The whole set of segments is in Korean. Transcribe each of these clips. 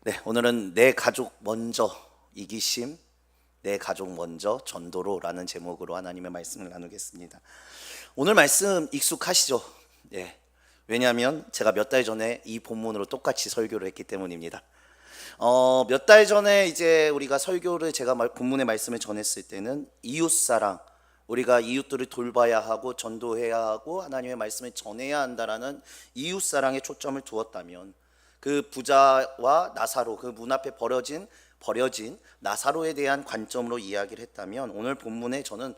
네, 오늘은 내 가족 먼저 이기심, 내 가족 먼저 전도로라는 제목으로 하나님의 말씀을 나누겠습니다. 오늘 말씀 익숙하시죠? 예. 왜냐하면 제가 몇 달 전에 이 본문으로 똑같이 설교를 했기 때문입니다. 몇 달 전에 이제 우리가 설교를 제가 본문의 말씀을 전했을 때는 이웃사랑, 우리가 이웃들을 돌봐야 하고 전도해야 하고 하나님의 말씀을 전해야 한다라는 이웃사랑에 초점을 두었다면, 그 부자와 나사로, 그 문 앞에 버려진 나사로에 대한 관점으로 이야기를 했다면, 오늘 본문에 저는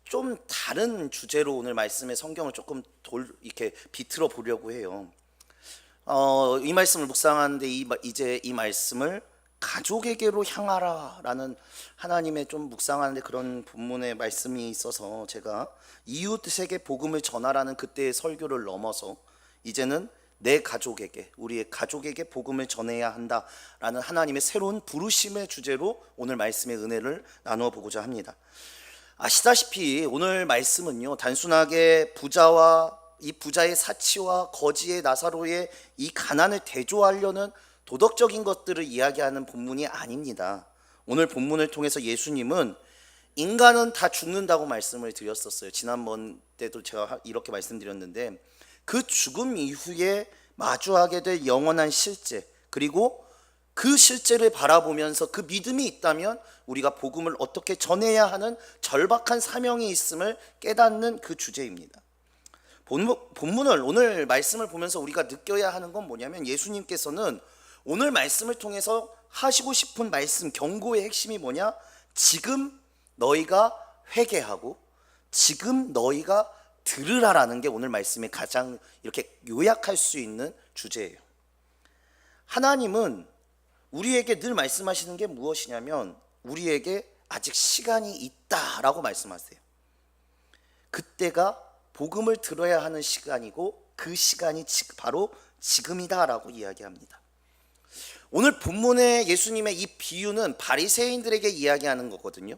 좀 다른 주제로 오늘 말씀의 성경을 조금 이렇게 비틀어 보려고 해요. 이 말씀을 묵상하는데 이제 이 말씀을 가족에게로 향하라라는 하나님의 좀 묵상하는데 그런 본문의 말씀이 있어서, 제가 이웃에게 복음을 전하라는 그때의 설교를 넘어서 이제는 내 가족에게, 우리의 가족에게 복음을 전해야 한다라는 하나님의 새로운 부르심의 주제로 오늘 말씀의 은혜를 나누어 보고자 합니다. 아시다시피 오늘 말씀은요, 단순하게 이 부자의 사치와 거지의 나사로의 이 가난을 대조하려는 도덕적인 것들을 이야기하는 본문이 아닙니다. 오늘 본문을 통해서 예수님은 인간은 다 죽는다고 말씀을 드렸었어요. 지난번 때도 제가 이렇게 말씀드렸는데, 그 죽음 이후에 마주하게 될 영원한 실제, 그리고 그 실제를 바라보면서 그 믿음이 있다면 우리가 복음을 어떻게 전해야 하는 절박한 사명이 있음을 깨닫는 그 주제입니다. 본문을, 오늘 말씀을 보면서 우리가 느껴야 하는 건 뭐냐면, 예수님께서는 오늘 말씀을 통해서 하시고 싶은 말씀, 경고의 핵심이 뭐냐? 지금 너희가 회개하고 지금 너희가 들으라라는 게 오늘 말씀의 가장 이렇게 요약할 수 있는 주제예요. 하나님은 우리에게 늘 말씀하시는 게 무엇이냐면, 우리에게 아직 시간이 있다라고 말씀하세요. 그때가 복음을 들어야 하는 시간이고, 그 시간이 바로 지금이다라고 이야기합니다. 오늘 본문의 예수님의 이 비유는 바리새인들에게 이야기하는 거거든요.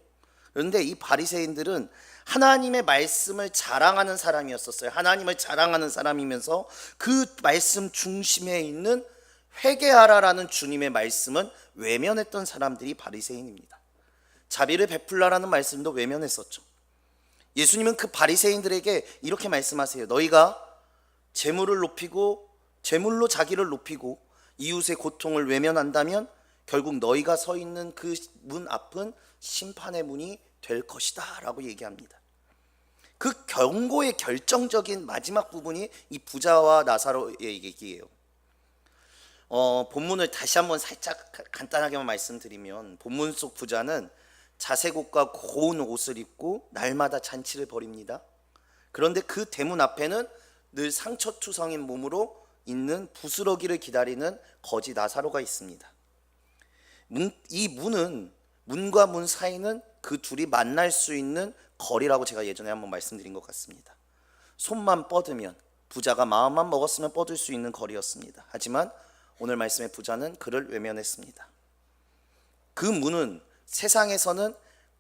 그런데 이 바리새인들은 하나님의 말씀을 자랑하는 사람이었었어요. 하나님을 자랑하는 사람이면서 그 말씀 중심에 있는 회개하라라는 주님의 말씀은 외면했던 사람들이 바리새인입니다. 자비를 베풀라라는 말씀도 외면했었죠. 예수님은 그 바리새인들에게 이렇게 말씀하세요. 너희가 재물을 높이고 재물로 자기를 높이고 이웃의 고통을 외면한다면 결국 너희가 서 있는 그 문 앞은 심판의 문이 될 것이다 라고 얘기합니다. 그 경고의 결정적인 마지막 부분이 이 부자와 나사로의 얘기예요. 본문을 다시 한번 살짝 간단하게만 말씀드리면, 본문 속 부자는 자색 옷과 고운 옷을 입고 날마다 잔치를 벌입니다. 그런데 그 대문 앞에는 늘 상처투성인 몸으로 있는 부스러기를 기다리는 거지 나사로가 있습니다. 이 문과 문 사이는 그 둘이 만날 수 있는 거리라고 제가 예전에 한번 말씀드린 것 같습니다. 손만 뻗으면, 부자가 마음만 먹었으면 뻗을 수 있는 거리였습니다. 하지만 오늘 말씀의 부자는 그를 외면했습니다. 그 문은 세상에서는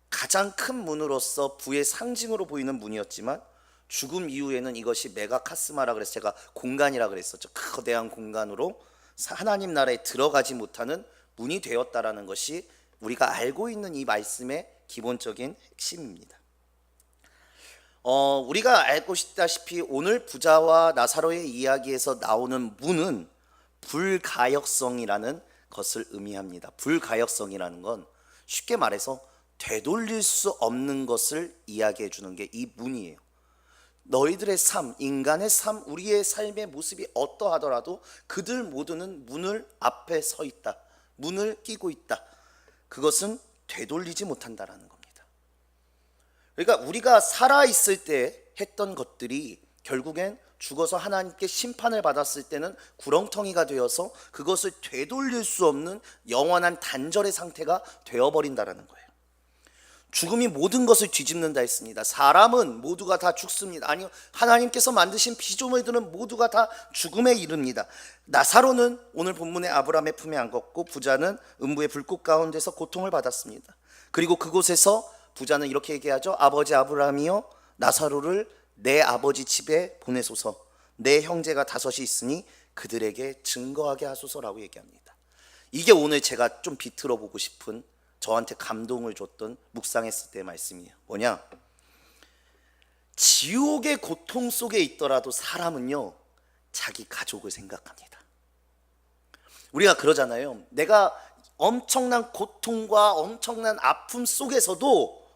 가장 큰 문으로서 부의 상징으로 보이는 문이었지만, 죽음 이후에는 이것이 메가카스마라 그래서 제가 공간이라 그랬었죠. 거대한 공간으로 하나님 나라에 들어가지 못하는 문이 되었다라는 것이 우리가 알고 있는 이 말씀의 기본적인 핵심입니다. 우리가 알고 있다시피 오늘 부자와 나사로의 이야기에서 나오는 문은 불가역성이라는 것을 의미합니다. 불가역성이라는 건 쉽게 말해서 되돌릴 수 없는 것을 이야기해 주는 게 이 문이에요. 너희들의 삶, 인간의 삶, 우리의 삶의 모습이 어떠하더라도 그들 모두는 문을 앞에 서 있다, 문을 끼고 있다. 그것은 되돌리지 못한다라는 겁니다. 그러니까 우리가 살아있을 때 했던 것들이 결국엔 죽어서 하나님께 심판을 받았을 때는 구렁텅이가 되어서 그것을 되돌릴 수 없는 영원한 단절의 상태가 되어버린다라는 거예요. 죽음이 모든 것을 뒤집는다 했습니다. 사람은 모두가 다 죽습니다. 아니요, 하나님께서 만드신 피조물들은 모두가 다 죽음에 이릅니다. 나사로는 오늘 본문의 아브라함의 품에 안겼고, 부자는 음부의 불꽃 가운데서 고통을 받았습니다. 그리고 그곳에서 부자는 이렇게 얘기하죠. 아버지 아브라함이여, 나사로를 내 아버지 집에 보내소서. 내 형제가 5이 있으니 그들에게 증거하게 하소서라고 얘기합니다. 이게 오늘 제가 좀 비틀어 보고 싶은, 저한테 감동을 줬던 묵상했을 때의 말씀이에요. 뭐냐? 지옥의 고통 속에 있더라도 사람은요, 자기 가족을 생각합니다. 우리가 그러잖아요. 내가 엄청난 고통과 엄청난 아픔 속에서도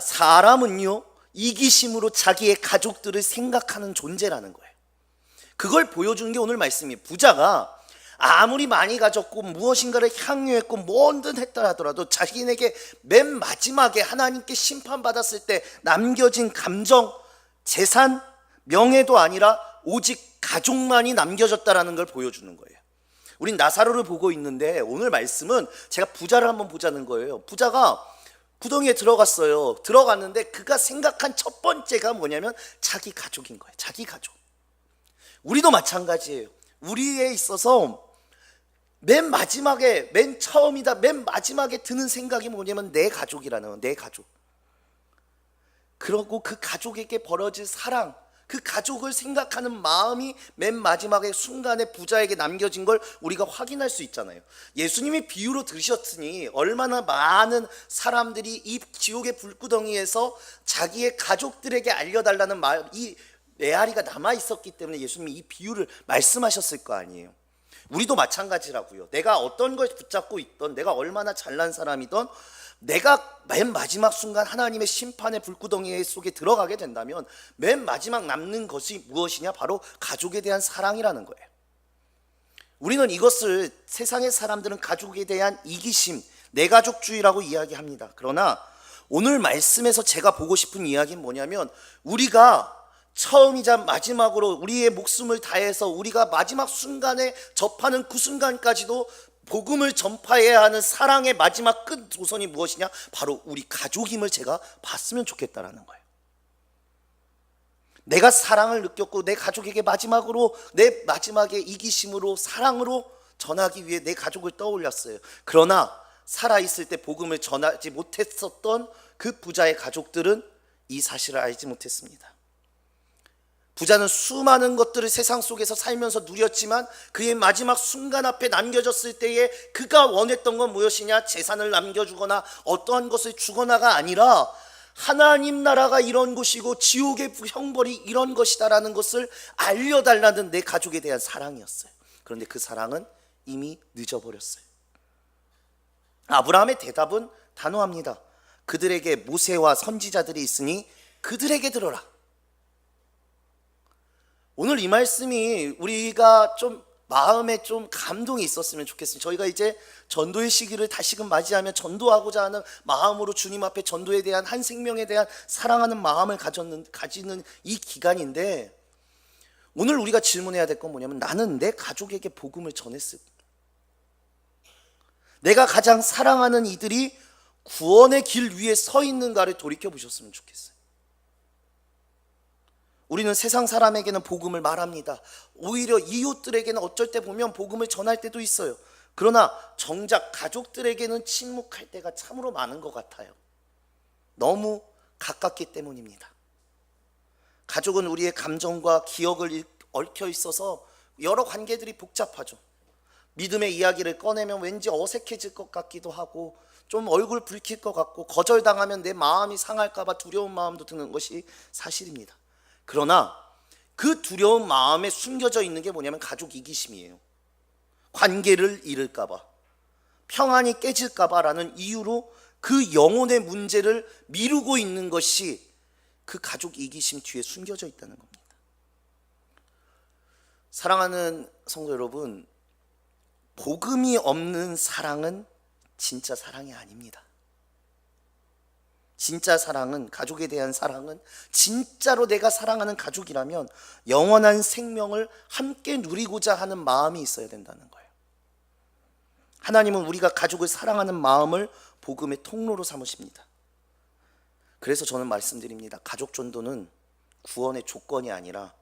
사람은요, 이기심으로 자기의 가족들을 생각하는 존재라는 거예요. 그걸 보여주는 게 오늘 말씀이에요. 부자가 아무리 많이 가졌고 무엇인가를 향유했고 뭐든 했다 하더라도 자기에게 맨 마지막에 하나님께 심판받았을 때 남겨진 감정, 재산, 명예도 아니라 오직 가족만이 남겨졌다라는 걸 보여주는 거예요. 우린 나사로를 보고 있는데 오늘 말씀은 제가 부자를 한번 보자는 거예요. 부자가 구덩이에 들어갔어요. 들어갔는데 그가 생각한 첫 번째가 뭐냐면 자기 가족인 거예요. 자기 가족. 우리도 마찬가지예요. 우리에 있어서 맨 마지막에, 맨 처음이다, 맨 마지막에 드는 생각이 뭐냐면 내 가족이라는 거예요. 내 가족. 그리고 그 가족에게 벌어질 사랑, 그 가족을 생각하는 마음이 맨 마지막에 순간에 부자에게 남겨진 걸 우리가 확인할 수 있잖아요. 예수님이 비유로 들으셨으니 얼마나 많은 사람들이 이 지옥의 불구덩이에서 자기의 가족들에게 알려달라는 이 메아리가 남아 있었기 때문에 예수님이 이 비유를 말씀하셨을 거 아니에요. 우리도 마찬가지라고요. 내가 어떤 걸 붙잡고 있던, 내가 얼마나 잘난 사람이던, 내가 맨 마지막 순간 하나님의 심판의 불구덩이 속에 들어가게 된다면 맨 마지막 남는 것이 무엇이냐? 바로 가족에 대한 사랑이라는 거예요. 우리는 이것을, 세상의 사람들은 가족에 대한 이기심, 내가족주의라고 이야기합니다. 그러나 오늘 말씀에서 제가 보고 싶은 이야기는 뭐냐면, 우리가 처음이자 마지막으로 우리의 목숨을 다해서 우리가 마지막 순간에 접하는 그 순간까지도 복음을 전파해야 하는 사랑의 마지막 끝 도선이 무엇이냐? 바로 우리 가족임을 제가 봤으면 좋겠다라는 거예요. 내가 사랑을 느꼈고 내 가족에게 마지막으로, 내 마지막에 이기심으로 사랑으로 전하기 위해 내 가족을 떠올렸어요. 그러나 살아있을 때 복음을 전하지 못했었던 그 부자의 가족들은 이 사실을 알지 못했습니다. 부자는 수많은 것들을 세상 속에서 살면서 누렸지만 그의 마지막 순간 앞에 남겨졌을 때에 그가 원했던 건 무엇이냐? 재산을 남겨주거나 어떠한 것을 주거나가 아니라 하나님 나라가 이런 곳이고 지옥의 형벌이 이런 것이다라는 것을 알려달라는 내 가족에 대한 사랑이었어요. 그런데 그 사랑은 이미 늦어버렸어요. 아브라함의 대답은 단호합니다. 그들에게 모세와 선지자들이 있으니 그들에게 들어라. 오늘 이 말씀이 우리가 좀 마음에 좀 감동이 있었으면 좋겠습니다. 저희가 이제 전도의 시기를 다시금 맞이하며 전도하고자 하는 마음으로 주님 앞에 전도에 대한, 한 생명에 대한 사랑하는 마음을 가지는 이 기간인데, 오늘 우리가 질문해야 될 건 뭐냐면, 나는 내 가족에게 복음을 전했을까? 내가 가장 사랑하는 이들이 구원의 길 위에 서 있는가를 돌이켜 보셨으면 좋겠어요. 우리는 세상 사람에게는 복음을 말합니다. 오히려 이웃들에게는 어쩔 때 보면 복음을 전할 때도 있어요. 그러나 정작 가족들에게는 침묵할 때가 참으로 많은 것 같아요. 너무 가깝기 때문입니다. 가족은 우리의 감정과 기억을 얽혀 있어서 여러 관계들이 복잡하죠. 믿음의 이야기를 꺼내면 왠지 어색해질 것 같기도 하고, 좀 얼굴 붉힐 것 같고, 거절당하면 내 마음이 상할까 봐 두려운 마음도 드는 것이 사실입니다. 그러나 그 두려운 마음에 숨겨져 있는 게 뭐냐면 가족 이기심이에요. 관계를 잃을까 봐, 평안이 깨질까 봐라는 이유로 그 영혼의 문제를 미루고 있는 것이 그 가족 이기심 뒤에 숨겨져 있다는 겁니다. 사랑하는 성도 여러분, 복음이 없는 사랑은 진짜 사랑이 아닙니다. 진짜 사랑은, 가족에 대한 사랑은, 진짜로 내가 사랑하는 가족이라면 영원한 생명을 함께 누리고자 하는 마음이 있어야 된다는 거예요. 하나님은 우리가 가족을 사랑하는 마음을 복음의 통로로 삼으십니다. 그래서 저는 말씀드립니다. 가족 전도는 구원의 조건이 아니라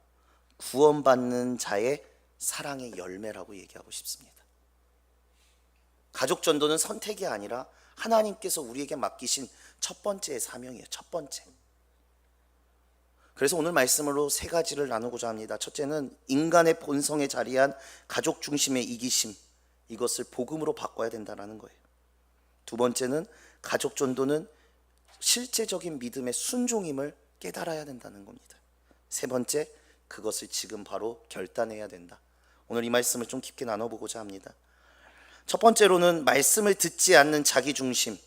구원받는 자의 사랑의 열매라고 얘기하고 싶습니다. 가족 전도는 선택이 아니라 하나님께서 우리에게 맡기신 첫 번째의 사명이에요. 첫 번째. 그래서 오늘 말씀으로 세 가지를 나누고자 합니다. 첫째는 인간의 본성에 자리한 가족 중심의 이기심, 이것을 복음으로 바꿔야 된다는 거예요. 두 번째는 가족 전도는 실제적인 믿음의 순종임을 깨달아야 된다는 겁니다. 세 번째, 그것을 지금 바로 결단해야 된다. 오늘 이 말씀을 좀 깊게 나눠보고자 합니다. 첫 번째로는 말씀을 듣지 않는 자기중심,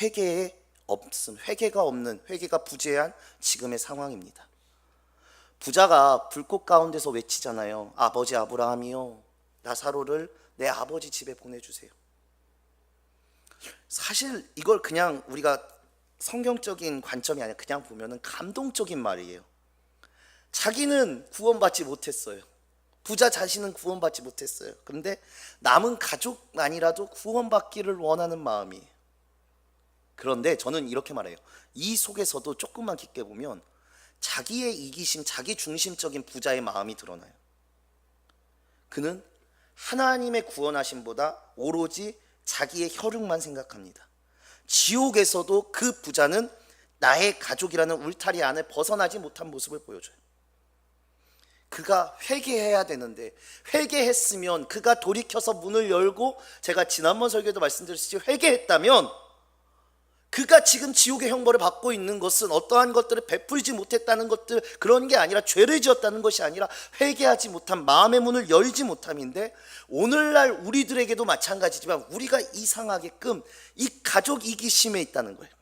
회개가 없는, 회개가 부재한 지금의 상황입니다. 부자가 불꽃 가운데서 외치잖아요. 아버지 아브라함이요, 나사로를 내 아버지 집에 보내주세요. 사실 이걸 그냥 우리가 성경적인 관점이 아니라 그냥 보면은 감동적인 말이에요. 자기는 구원받지 못했어요. 부자 자신은 구원받지 못했어요. 그런데 남은 가족만이라도 구원받기를 원하는 마음이에요. 그런데 저는 이렇게 말해요. 이 속에서도 조금만 깊게 보면 자기의 이기심, 자기 중심적인 부자의 마음이 드러나요. 그는 하나님의 구원하심보다 오로지 자기의 혈육만 생각합니다. 지옥에서도 그 부자는 나의 가족이라는 울타리 안에 벗어나지 못한 모습을 보여줘요. 그가 회개해야 되는데, 회개했으면 그가 돌이켜서 문을 열고, 제가 지난번 설교에도 말씀드렸듯이 회개했다면 그가 지금 지옥의 형벌을 받고 있는 것은 어떠한 것들을 베풀지 못했다는 것들, 그런 게 아니라 죄를 지었다는 것이 아니라 회개하지 못한, 마음의 문을 열지 못함인데, 오늘날 우리들에게도 마찬가지지만 우리가 이상하게끔 이 가족 이기심에 있다는 거예요.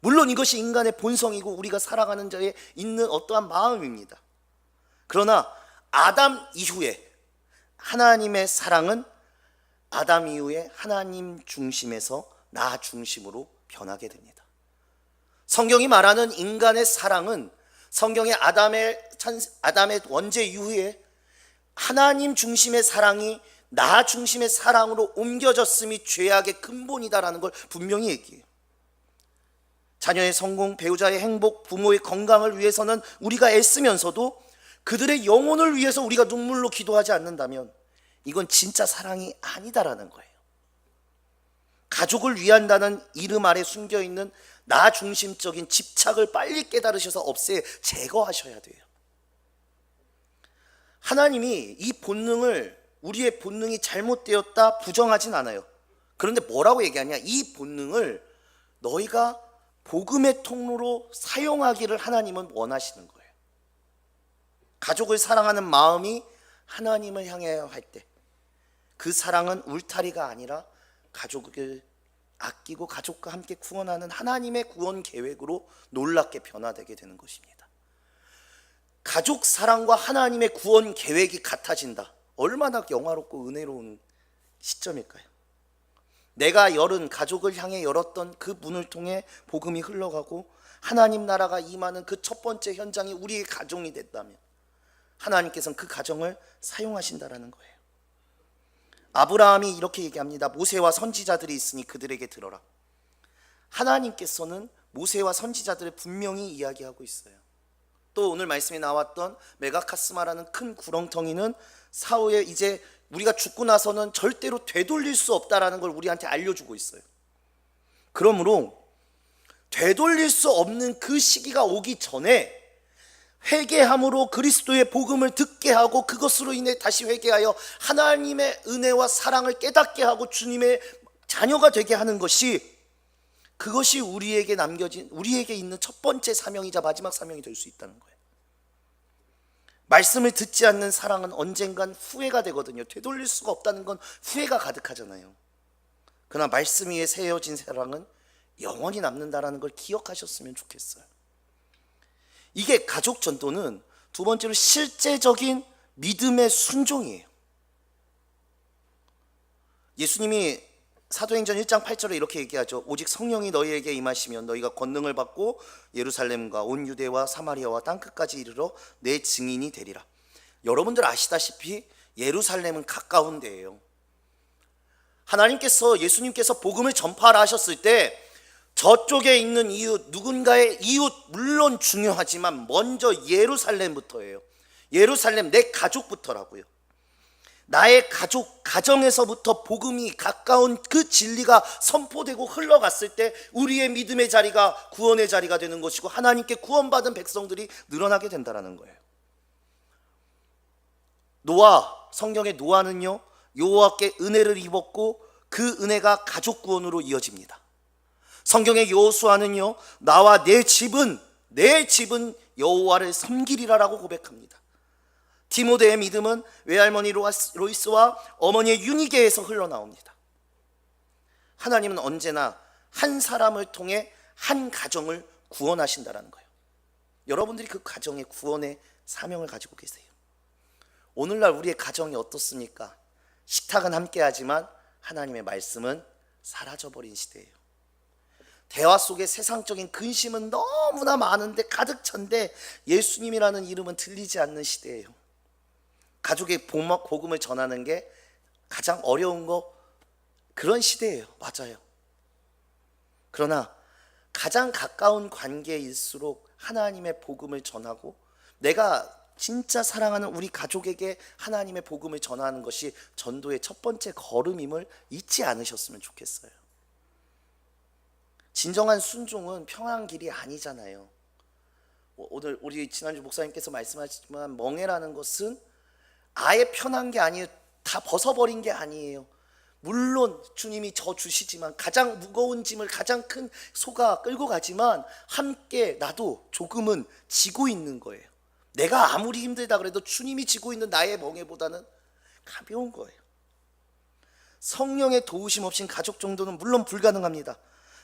물론 이것이 인간의 본성이고 우리가 살아가는 자에 있는 어떠한 마음입니다. 그러나 아담 이후에 하나님의 사랑은 아담 이후에 하나님 중심에서 나 중심으로 변하게 됩니다. 성경이 말하는 인간의 사랑은 성경의 아담의 원죄 이후에 하나님 중심의 사랑이 나 중심의 사랑으로 옮겨졌음이 죄악의 근본이다라는 걸 분명히 얘기해요. 자녀의 성공, 배우자의 행복, 부모의 건강을 위해서는 우리가 애쓰면서도 그들의 영혼을 위해서 우리가 눈물로 기도하지 않는다면 이건 진짜 사랑이 아니다라는 거예요. 가족을 위한다는 이름 아래 숨겨있는 나 중심적인 집착을 빨리 깨달으셔서 제거하셔야 돼요. 하나님이 이 본능을, 우리의 본능이 잘못되었다 부정하진 않아요. 그런데 뭐라고 얘기하냐, 이 본능을 너희가 복음의 통로로 사용하기를 하나님은 원하시는 거예요. 가족을 사랑하는 마음이 하나님을 향해 할 때 그 사랑은 울타리가 아니라 가족을 아끼고 가족과 함께 구원하는 하나님의 구원 계획으로 놀랍게 변화되게 되는 것입니다. 가족 사랑과 하나님의 구원 계획이 같아진다. 얼마나 영화롭고 은혜로운 시점일까요? 내가 열은, 가족을 향해 열었던 그 문을 통해 복음이 흘러가고 하나님 나라가 임하는 그 첫 번째 현장이 우리의 가정이 됐다면 하나님께서는 그 가정을 사용하신다라는 거예요. 아브라함이 이렇게 얘기합니다. 모세와 선지자들이 있으니 그들에게 들어라. 하나님께서는 모세와 선지자들을 분명히 이야기하고 있어요. 또 오늘 말씀에 나왔던 메가카스마라는 큰 구렁텅이는 사후에 이제 우리가 죽고 나서는 절대로 되돌릴 수 없다라는 걸 우리한테 알려주고 있어요. 그러므로 되돌릴 수 없는 그 시기가 오기 전에 회개함으로 그리스도의 복음을 듣게 하고 그것으로 인해 다시 회개하여 하나님의 은혜와 사랑을 깨닫게 하고 주님의 자녀가 되게 하는 것이, 그것이 우리에게 남겨진, 우리에게 있는 첫 번째 사명이자 마지막 사명이 될 수 있다는 거예요. 말씀을 듣지 않는 사랑은 언젠간 후회가 되거든요. 되돌릴 수가 없다는 건 후회가 가득하잖아요. 그러나 말씀 위에 세워진 사랑은 영원히 남는다라는 걸 기억하셨으면 좋겠어요. 이게 가족 전도는 두 번째로 실제적인 믿음의 순종이에요. 예수님이 사도행전 1장 8절에 이렇게 얘기하죠. 오직 성령이 너희에게 임하시면 너희가 권능을 받고 예루살렘과 온 유대와 사마리아와 땅끝까지 이르러 내 증인이 되리라. 여러분들 아시다시피 예루살렘은 가까운 데예요. 하나님께서, 예수님께서 복음을 전파하라 하셨을 때 저쪽에 있는 이웃, 누군가의 이웃 물론 중요하지만 먼저 예루살렘부터예요. 예루살렘, 내 가족부터라고요. 나의 가족, 가정에서부터 복음이 가까운 그 진리가 선포되고 흘러갔을 때 우리의 믿음의 자리가 구원의 자리가 되는 것이고 하나님께 구원받은 백성들이 늘어나게 된다는 거예요. 노아, 성경의 노아는요, 여호와께 은혜를 입었고 그 은혜가 가족 구원으로 이어집니다. 성경의 여호수아는요, 나와 내 집은 여호와를 섬기리라라고 고백합니다. 디모데의 믿음은 외할머니 로이스와 어머니의 유니게에서 흘러나옵니다. 하나님은 언제나 한 사람을 통해 한 가정을 구원하신다라는 거예요. 여러분들이 그 가정의 구원의 사명을 가지고 계세요. 오늘날 우리의 가정이 어떻습니까? 식탁은 함께하지만 하나님의 말씀은 사라져버린 시대예요. 대화 속에 세상적인 근심은 너무나 많은데 가득 찬데 예수님이라는 이름은 들리지 않는 시대예요. 가족의 복음을 전하는 게 가장 어려운 그런 시대예요. 맞아요. 그러나 가장 가까운 관계일수록 하나님의 복음을 전하고 내가 진짜 사랑하는 우리 가족에게 하나님의 복음을 전하는 것이 전도의 첫 번째 걸음임을 잊지 않으셨으면 좋겠어요. 진정한 순종은 평안한 길이 아니잖아요. 오늘 우리 지난주 목사님께서 말씀하셨지만 멍해라는 것은 아예 편한 게 아니에요. 다 벗어버린 게 아니에요. 물론 주님이 저 주시지만 가장 무거운 짐을 가장 큰 소가 끌고 가지만 함께 나도 조금은 지고 있는 거예요. 내가 아무리 힘들다 그래도 주님이 지고 있는 나의 멍해보다는 가벼운 거예요. 성령의 도우심 없인 가족 정도는 물론 불가능합니다.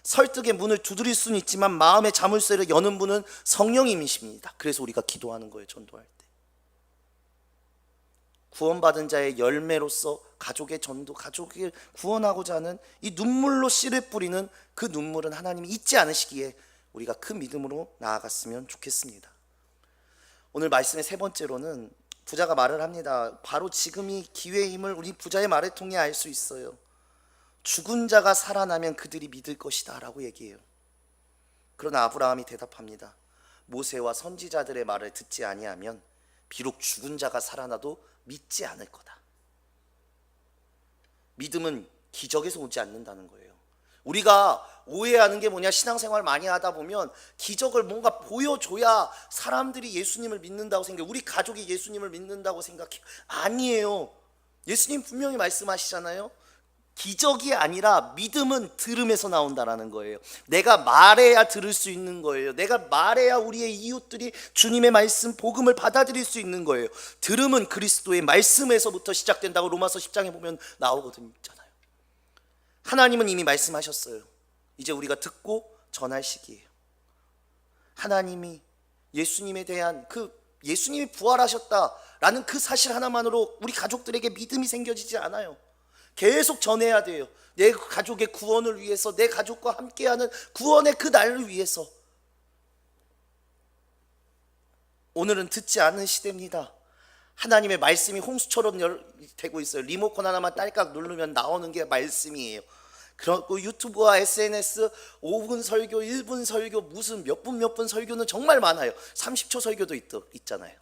설득의 문을 두드릴 수는 있지만 마음의 자물쇠를 여는 분은 성령님이십니다. 그래서 우리가 기도하는 거예요. 전도할 때 구원받은 자의 열매로서 가족의 전도, 가족을 구원하고자 하는 이 눈물로 씨를 뿌리는 그 눈물은 하나님이 잊지 않으시기에 우리가 그 믿음으로 나아갔으면 좋겠습니다. 오늘 말씀의 세 번째로는 부자가 말을 합니다. 바로 지금이 기회임을 우리 부자의 말을 통해 알 수 있어요. 죽은 자가 살아나면 그들이 믿을 것이다 라고 얘기해요. 그러나 아브라함이 대답합니다. 모세와 선지자들의 말을 듣지 아니하면 비록 죽은 자가 살아나도 믿지 않을 거다. 믿음은 기적에서 오지 않는다는 거예요. 우리가 오해하는 게 뭐냐, 신앙생활 많이 하다 보면 기적을 뭔가 보여줘야 사람들이 예수님을 믿는다고 생각해요. 우리 가족이 예수님을 믿는다고 생각해요. 아니에요. 예수님 분명히 말씀하시잖아요. 기적이 아니라 믿음은 들음에서 나온다라는 거예요. 내가 말해야 들을 수 있는 거예요. 내가 말해야 우리의 이웃들이 주님의 말씀, 복음을 받아들일 수 있는 거예요. 들음은 그리스도의 말씀에서부터 시작된다고 로마서 10장에 보면 나오거든요. 하나님은 이미 말씀하셨어요. 이제 우리가 듣고 전할 시기예요. 하나님이 예수님에 대한 예수님이 부활하셨다라는 그 사실 하나만으로 우리 가족들에게 믿음이 생겨지지 않아요. 계속 전해야 돼요. 내 가족의 구원을 위해서, 내 가족과 함께하는 구원의 그 날을 위해서. 오늘은 듣지 않는 시대입니다. 하나님의 말씀이 홍수처럼 되고 있어요. 리모컨 하나만 딸깍 누르면 나오는 게 말씀이에요. 그리고 유튜브와 SNS 5분 설교, 1분 설교, 무슨 몇 분 설교는 정말 많아요. 30초 설교도 있잖아요.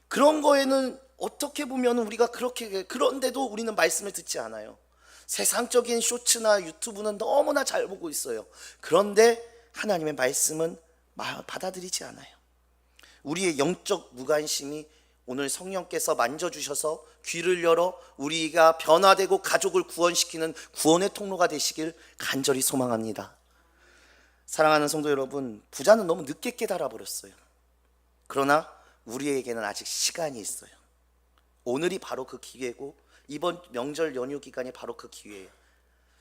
그런 거에는 어떻게 보면 우리가 그런데도 우리는 말씀을 듣지 않아요. 세상적인 쇼츠나 유튜브는 너무나 잘 보고 있어요. 그런데 하나님의 말씀은 받아들이지 않아요. 우리의 영적 무관심이 오늘 성령께서 만져주셔서 귀를 열어 우리가 변화되고 가족을 구원시키는 구원의 통로가 되시길 간절히 소망합니다. 사랑하는 성도 여러분, 부자는 너무 늦게 깨달아 버렸어요. 그러나 우리에게는 아직 시간이 있어요. 오늘이 바로 그 기회고 이번 명절 연휴 기간이 바로 그 기회예요.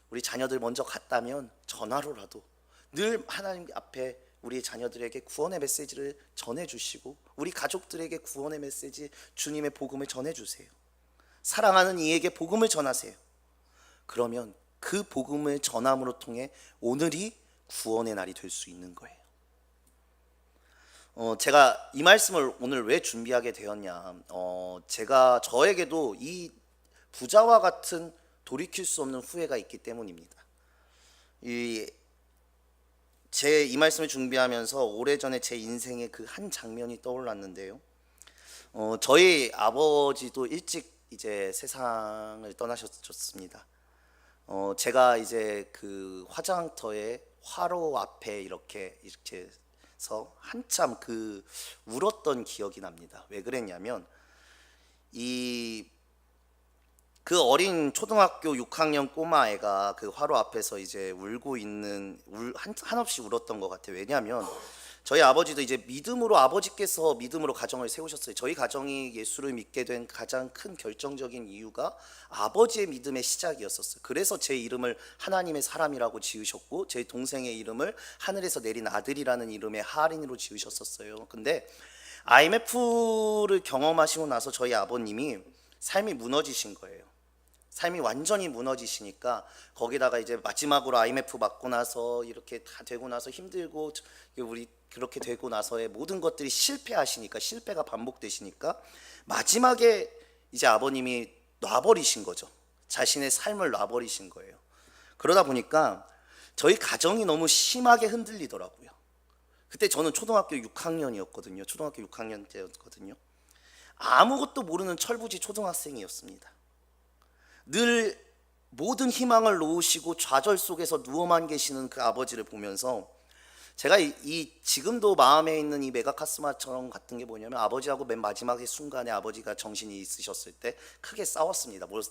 우리 자녀들 먼저 갔다면 전화로라도 늘 하나님 앞에 우리 자녀들에게 구원의 메시지를 전해주시고 우리 가족들에게 구원의 메시지, 주님의 복음을 전해주세요. 사랑하는 이에게 복음을 전하세요. 그러면 그 복음을 전함으로 통해 오늘이 구원의 날이 될 수 있는 거예요. 제가 이 말씀을 오늘 왜 준비하게 되었냐, 제가 저에게도 이 부자와 같은 돌이킬 수 없는 후회가 있기 때문입니다. 이 말씀을 준비하면서 오래전에 제 인생의 그 한 장면이 떠올랐는데요. 저희 아버지도 일찍 이제 세상을 떠나셨습니다. 제가 이제 그 화장터에 화로 앞에 이렇게 서 한참 울었던 기억이 납니다. 왜 그랬냐면 이 그 어린 초등학교 6학년 꼬마애가 그 화로 앞에서 이제 울고 있는 한없이 울었던 것 같아요. 왜냐하면 저희 아버지도 이제 믿음으로, 아버지께서 믿음으로 가정을 세우셨어요. 저희 가정이 예수를 믿게 된 가장 큰 결정적인 이유가 아버지의 믿음의 시작이었었어요. 그래서 제 이름을 하나님의 사람이라고 지으셨고, 제 동생의 이름을 하늘에서 내린 아들이라는 이름의 하린이로 지으셨었어요. 근데 IMF를 경험하시고 나서 저희 아버님이 삶이 무너지신 거예요. 삶이 완전히 무너지시니까, 거기다가 이제 마지막으로 IMF 맞고 나서 이렇게 다 되고 나서 힘들고, 우리 그렇게 되고 나서의 모든 것들이 실패하시니까, 실패가 반복되시니까 마지막에 이제 아버님이 놔버리신 거죠. 자신의 삶을 놔버리신 거예요. 그러다 보니까 저희 가정이 너무 심하게 흔들리더라고요. 그때 저는 초등학교 6학년이었거든요. 초등학교 6학년 때였거든요. 아무것도 모르는 철부지 초등학생이었습니다. 늘 모든 희망을 놓으시고 좌절 속에서 누워만 계시는 그 아버지를 보면서 제가 지금도 마음에 있는 이 메가카스마처럼 같은 게 뭐냐면, 아버지하고 맨 마지막의 순간에 아버지가 정신이 있으셨을 때 크게 싸웠습니다. 뭐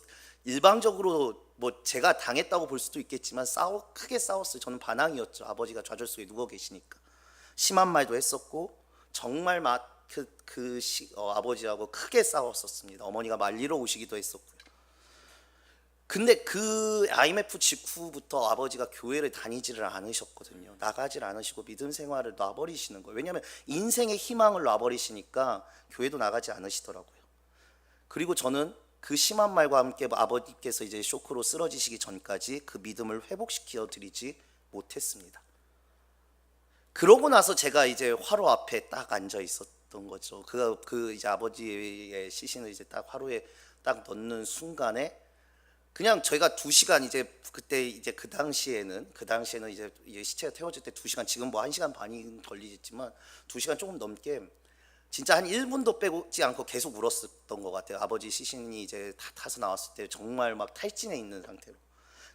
일방적으로 뭐 제가 당했다고 볼 수도 있겠지만 크게 싸웠어요. 저는 반항이었죠. 아버지가 좌절 속에 누워 계시니까 심한 말도 했었고, 정말 아버지하고 크게 싸웠었습니다. 어머니가 말리러 오시기도 했었고요. 근데 그 IMF 직후부터 아버지가 교회를 다니지를 않으셨거든요. 나가질 않으시고 믿음 생활을 놔버리시는 거예요. 왜냐하면 인생의 희망을 놔버리시니까 교회도 나가지 않으시더라고요. 그리고 저는 그 심한 말과 함께 아버지께서 이제 쇼크로 쓰러지시기 전까지 그 믿음을 회복시켜 드리지 못했습니다. 그러고 나서 제가 이제 화로 앞에 딱 앉아 있었던 거죠. 그 이제 아버지의 시신을 이제 딱 화로에 딱 넣는 순간에, 그냥 저희가 2시간 이제 그때 이제 그 당시에는 이제 시체가 태워질 때 2시간, 지금 뭐 1시간 반이 걸리겠지만 2시간 조금 넘게 진짜 한 1분도 빼지 않고 계속 울었었던 것 같아요. 아버지 시신이 이제 다 타서 나왔을 때 정말 막 탈진해 있는 상태로.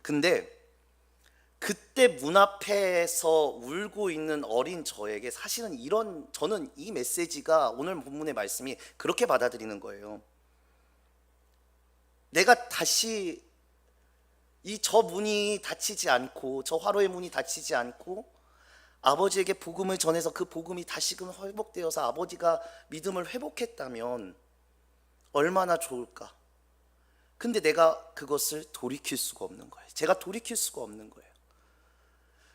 근데 그때 문 앞에서 울고 있는 어린 저에게 사실은 저는 이 메시지가, 오늘 본문의 말씀이 그렇게 받아들이는 거예요. 내가 다시 저 문이 닫히지 않고, 저 화로의 문이 닫히지 않고 아버지에게 복음을 전해서 그 복음이 다시금 회복되어서 아버지가 믿음을 회복했다면 얼마나 좋을까. 근데 내가 그것을 돌이킬 수가 없는 거예요. 제가 돌이킬 수가 없는 거예요.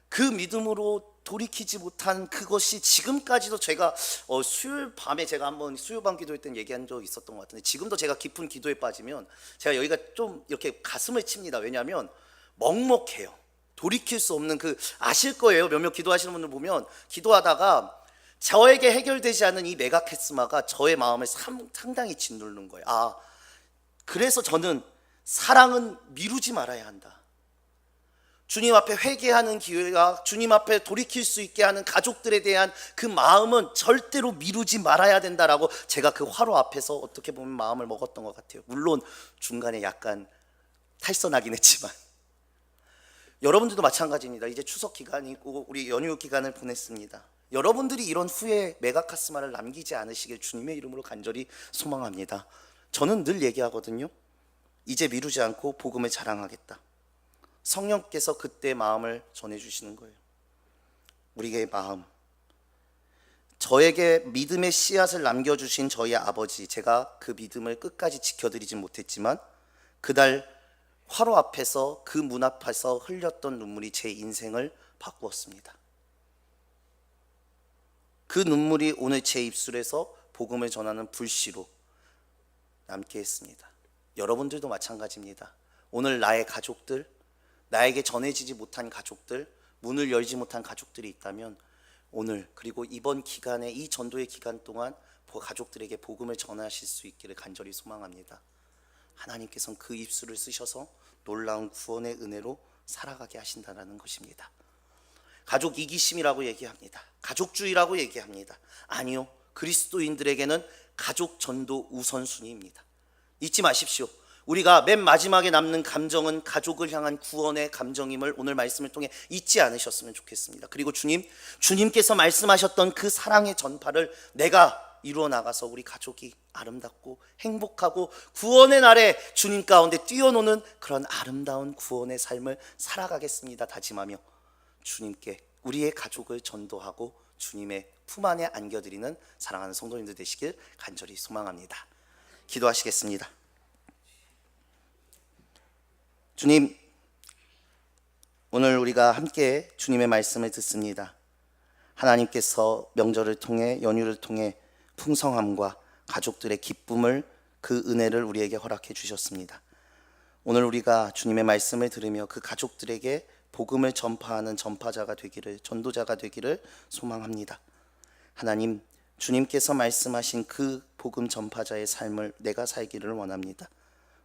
그 믿음으로 돌이키지 못한 그것이 지금까지도, 제가 수요일 밤에 제가 한번 수요밤 기도할 때 얘기한 적이 있었던 것 같은데, 지금도 제가 깊은 기도에 빠지면 제가 여기가 좀 이렇게 가슴을 칩니다. 왜냐하면 먹먹해요. 돌이킬 수 없는 아실 거예요. 몇몇 기도하시는 분들 보면 기도하다가 저에게 해결되지 않은 이 메가케스마가 저의 마음을 상당히 짓누르는 거예요. 그래서 저는 사랑은 미루지 말아야 한다. 주님 앞에 회개하는 기회가, 주님 앞에 돌이킬 수 있게 하는 가족들에 대한 그 마음은 절대로 미루지 말아야 된다라고 제가 그 화로 앞에서 어떻게 보면 마음을 먹었던 것 같아요. 물론 중간에 약간 탈선하긴 했지만. 여러분들도 마찬가지입니다. 이제 추석 기간이고 우리 연휴 기간을 보냈습니다. 여러분들이 이런 후에 메가카스마를 남기지 않으시길 주님의 이름으로 간절히 소망합니다. 저는 늘 얘기하거든요. 이제 미루지 않고 복음을 자랑하겠다. 성령께서 그때 마음을 전해주시는 거예요. 우리의 마음, 저에게 믿음의 씨앗을 남겨주신 저희 아버지, 제가 그 믿음을 끝까지 지켜드리진 못했지만 그날 화로 앞에서, 그 문 앞에서 흘렸던 눈물이 제 인생을 바꾸었습니다. 그 눈물이 오늘 제 입술에서 복음을 전하는 불씨로 남게 했습니다. 여러분들도 마찬가지입니다. 오늘 나의 가족들, 나에게 전해지지 못한 가족들, 문을 열지 못한 가족들이 있다면 오늘, 그리고 이번 기간에, 이 전도의 기간 동안 가족들에게 복음을 전하실 수 있기를 간절히 소망합니다. 하나님께서는 그 입술을 쓰셔서 놀라운 구원의 은혜로 살아가게 하신다는 것입니다. 가족 이기심이라고 얘기합니다. 가족주의라고 얘기합니다. 아니요, 그리스도인들에게는 가족 전도 우선순위입니다. 잊지 마십시오. 우리가 맨 마지막에 남는 감정은 가족을 향한 구원의 감정임을 오늘 말씀을 통해 잊지 않으셨으면 좋겠습니다. 그리고 주님께서 말씀하셨던 그 사랑의 전파를 내가 이루어 나가서 우리 가족이 아름답고 행복하고 구원의 날에 주님 가운데 뛰어노는 그런 아름다운 구원의 삶을 살아가겠습니다 다짐하며 주님께 우리의 가족을 전도하고 주님의 품 안에 안겨드리는 사랑하는 성도님들 되시길 간절히 소망합니다. 기도하시겠습니다. 주님, 오늘 우리가 함께 주님의 말씀을 듣습니다. 하나님께서 명절을 통해 연휴를 통해 풍성함과 가족들의 기쁨을 그 은혜를 우리에게 허락해 주셨습니다. 오늘 우리가 주님의 말씀을 들으며 그 가족들에게 복음을 전파하는 전파자가 되기를, 전도자가 되기를 소망합니다. 하나님, 주님께서 말씀하신 그 복음 전파자의 삶을 내가 살기를 원합니다.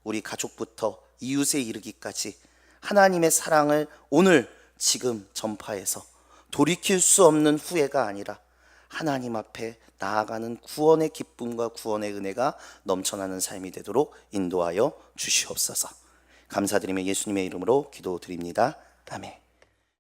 우리 가족부터 이웃에 이르기까지 하나님의 사랑을 오늘 지금 전파해서 돌이킬 수 없는 후회가 아니라 하나님 앞에 나아가는 구원의 기쁨과 구원의 은혜가 넘쳐나는 삶이 되도록 인도하여 주시옵소서. 감사드리며 예수님의 이름으로 기도드립니다. 아멘.